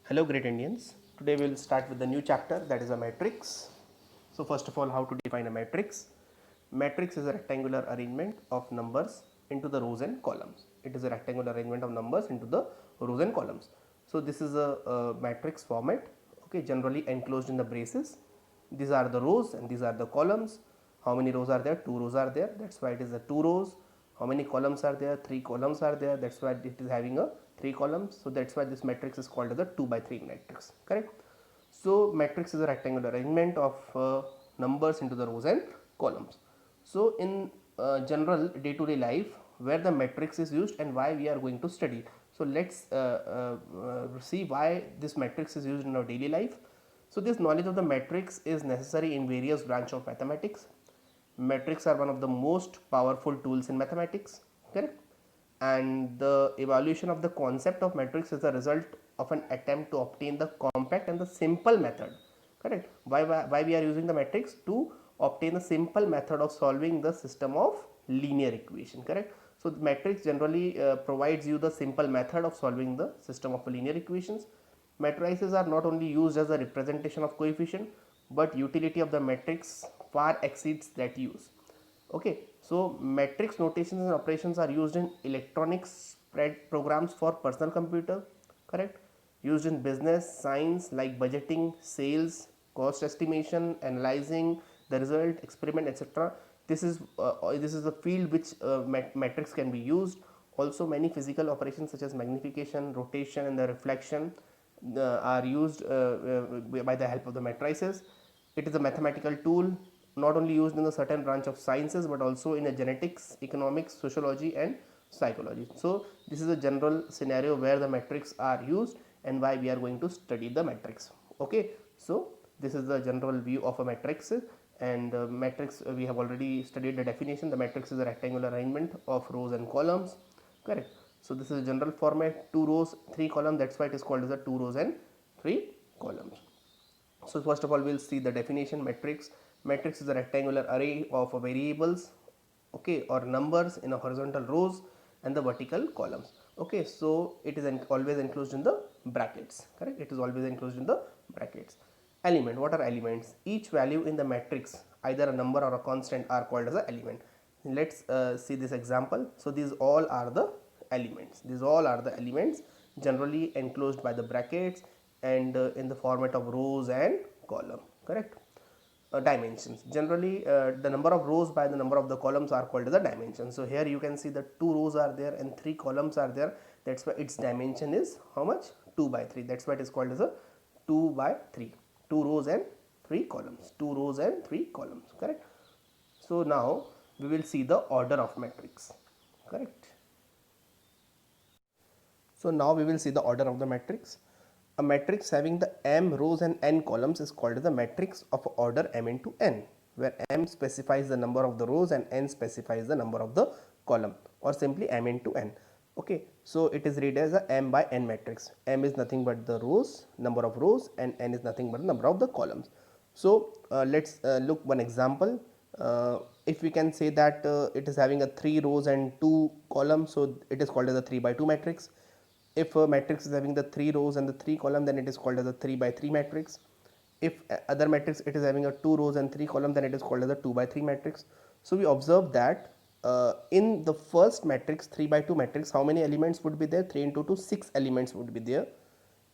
Hello great Indians. Today we will start with the new chapter, that is a matrix. So first of all, how to define a matrix? Matrix is a rectangular arrangement of numbers into the rows and columns. It is a rectangular arrangement of numbers into the rows and columns. So this is a matrix format, okay, generally enclosed in the braces. These are the rows and these are the columns. How many rows are there? Two rows are there. That's why it is a two rows. How many columns are there? Three columns are there. That's why it is having a three columns. So that's why this matrix is called as a 2 by 3 matrix. Correct. So matrix is a rectangular arrangement of numbers into the rows and columns. So in general day-to-day life, where the matrix is used and why we are going to study. So let's see why this matrix is used in our daily life. So this knowledge of the matrix is necessary in various branch of mathematics. Metrics are one of the most powerful tools in mathematics, correct? And the evaluation of the concept of matrix is a result of an attempt to obtain the compact and the simple method, correct? Why we are using the matrix? To obtain a simple method of solving the system of linear equation, correct? So the matrix generally provides you the simple method of solving the system of linear equations. Matrices are not only used as a representation of coefficient, but utility of the matrix far exceeds that use. Okay, so matrix notations and operations are used in electronic spread programs for personal computer, correct? Used in business, science like budgeting, sales, cost estimation, analyzing the result, experiment, etc. This is a field which matrix can be used. Also, many physical operations such as magnification, rotation, and the reflection are used by the help of the matrices. It is a mathematical tool not only used in a certain branch of sciences but also in a genetics, economics, sociology, and psychology. So this is a general scenario where the metrics are used and why we are going to study the matrix. Okay, so this is the general view of a matrix. And matrix, we have already studied the definition. The matrix is a rectangular arrangement of rows and columns, correct? So this is a general format, two rows, three columns. That's why it is called as a two rows and three columns. So first of all, we'll see the definition. Matrix. Matrix is a rectangular array of variables, okay, or numbers in a horizontal rows and the vertical columns. Okay, so it is always enclosed in the brackets, correct? It is always enclosed in the brackets. Element. What are elements? Each value in the matrix, either a number or a constant, are called as an element. Let's see this example. So these all are the elements. These all are the elements generally enclosed by the brackets and in the format of rows and column, correct? Dimensions. Generally, the number of rows by the number of the columns are called as a dimension. So here you can see that two rows are there and three columns are there. That's why its dimension is how much? 2 by 3. That's why it is called as a 2 by 3. Two rows and three columns. Two rows and three columns, correct? So now we will see the order of matrix, correct? So now we will see the order of the matrix. A matrix having the m rows and n columns is called the matrix of order m into n, where m specifies the number of the rows and n specifies the number of the column, or simply m into n. Okay, so it is read as a m by n matrix. M is nothing but the rows, number of rows, and n is nothing but the number of the columns. So let's look one example. If we can say that it is having a 3 rows and 2 columns, so it is called as a 3 by 2 matrix. If a matrix is having the 3 rows and the 3 column, then it is called as a 3 by 3 matrix. If other matrix it is having a 2 rows and 3 column, then it is called as a 2 by 3 matrix. So we observe that in the first matrix, 3 by 2 matrix, how many elements would be there? 3 into 2, 6 elements would be there.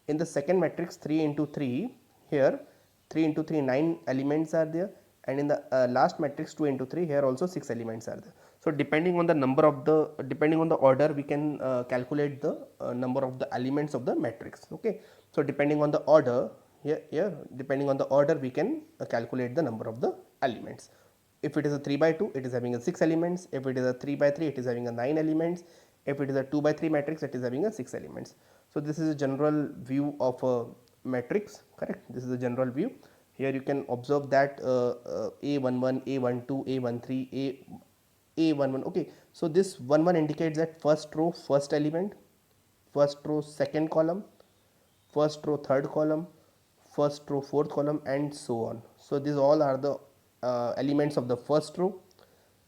In the second matrix, 3 into 3, here 3 into 3, 9 elements are there, and in the last matrix 2 into 3, here also 6 elements are there. So depending on the number of the, depending on the order, we can calculate the number of the elements of the matrix. Okay, so depending on the order, here depending on the order, we can calculate the number of the elements. If it is a 3 by 2, it is having a 6 elements. If it is a 3 by 3, it is having a 9 elements. If it is a 2 by 3 matrix, it is having a 6 elements. So this is a general view of a matrix, correct? This is a general view. Here you can observe that A11, A12, A13, A11. Okay, so this 11 indicates that first row, first element, first row, second column, first row, third column, first row, fourth column, and so on. So these all are the elements of the first row.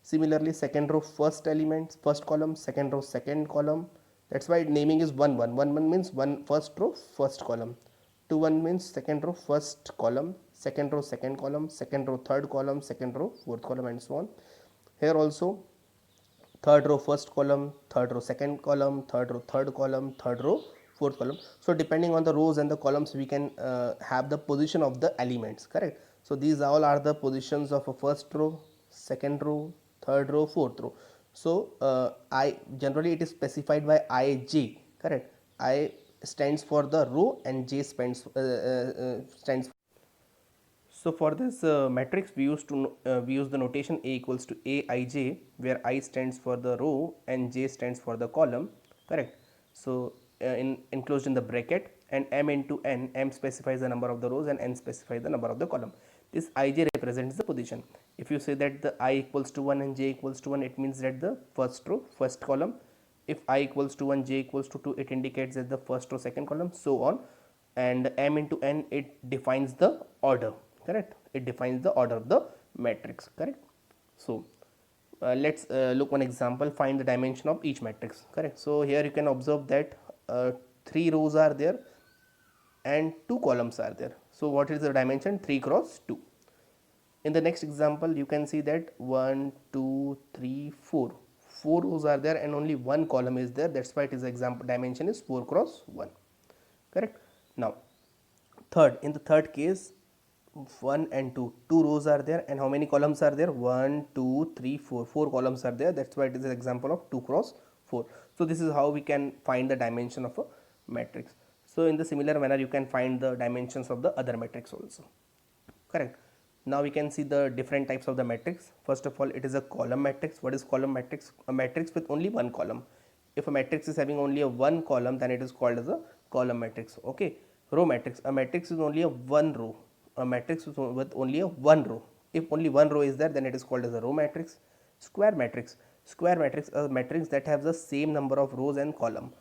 Similarly, second row, first element, first column, second row, second column. That's why naming is 1 1. 1 1 means one first row, first column. 2 1 means second row first column, second row second column, second row third column, second row fourth column, and so on. Here also third row first column, third row second column, third row third column, third row fourth column. So depending on the rows and the columns, we can have the position of the elements, correct? So these all are the positions of a first row, second row, third row, fourth row. So I generally it is specified by ij, correct? I stands for the row and j stands. So for this matrix, we use the notation A equals to Aij, where I stands for the row and J stands for the column, correct? So enclosed in the bracket, and M into N, M specifies the number of the rows and N specifies the number of the column. This Ij represents the position. If you say that the I equals to 1 and J equals to 1, it means that the first row, first column. If I equals to 1, J equals to 2, it indicates that the first row, second column, so on. And M into N, it defines the order, correct? It defines the order of the matrix, correct? So let's look one example, find the dimension of each matrix, correct? So here you can observe that 3 rows are there and 2 columns are there. So what is the dimension? 3 cross 2. In the next example, you can see that 1 2 3 4 4 rows are there and only 1 column is there. That's why it is example dimension is 4 cross 1, correct? Now in the third case, 1 and 2 rows are there, and how many columns are there? 1 2 3 4 columns are there. That's why it is an example of 2 cross 4. So this is how we can find the dimension of a matrix. So in the similar manner, you can find the dimensions of the other matrix also, correct? Now we can see the different types of the matrix. First of all, it is a column matrix. What is column matrix? A matrix with only one column. If a matrix is having only a one column, then it is called as a column matrix. Okay. Row matrix. A matrix is only a one row. A matrix with only a one row. If only one row is there, then it is called as a row matrix. Square matrix. Square matrix, a matrix that has the same number of rows and column.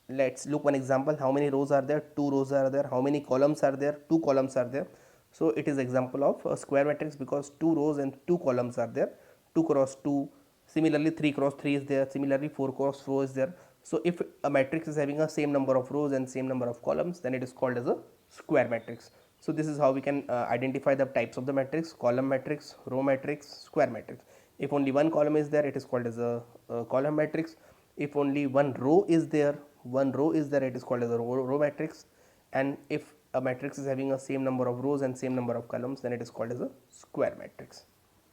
Let's look one example. How many rows are there? 2 rows are there. How many columns are there? 2 columns are there. So it is example of a square matrix because 2 rows and 2 columns are there. 2 cross 2. Similarly 3 cross 3 is there. Similarly 4 cross 4 is there. So if a matrix is having a same number of rows and same number of columns, then it is called as a square matrix. So this is how we can identify the types of the matrix: column matrix, row matrix, square matrix. If only one column is there, it is called as a column matrix. If only one row is there, it is called as a row matrix. And if a matrix is having a same number of rows and same number of columns, then it is called as a square matrix.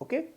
Okay.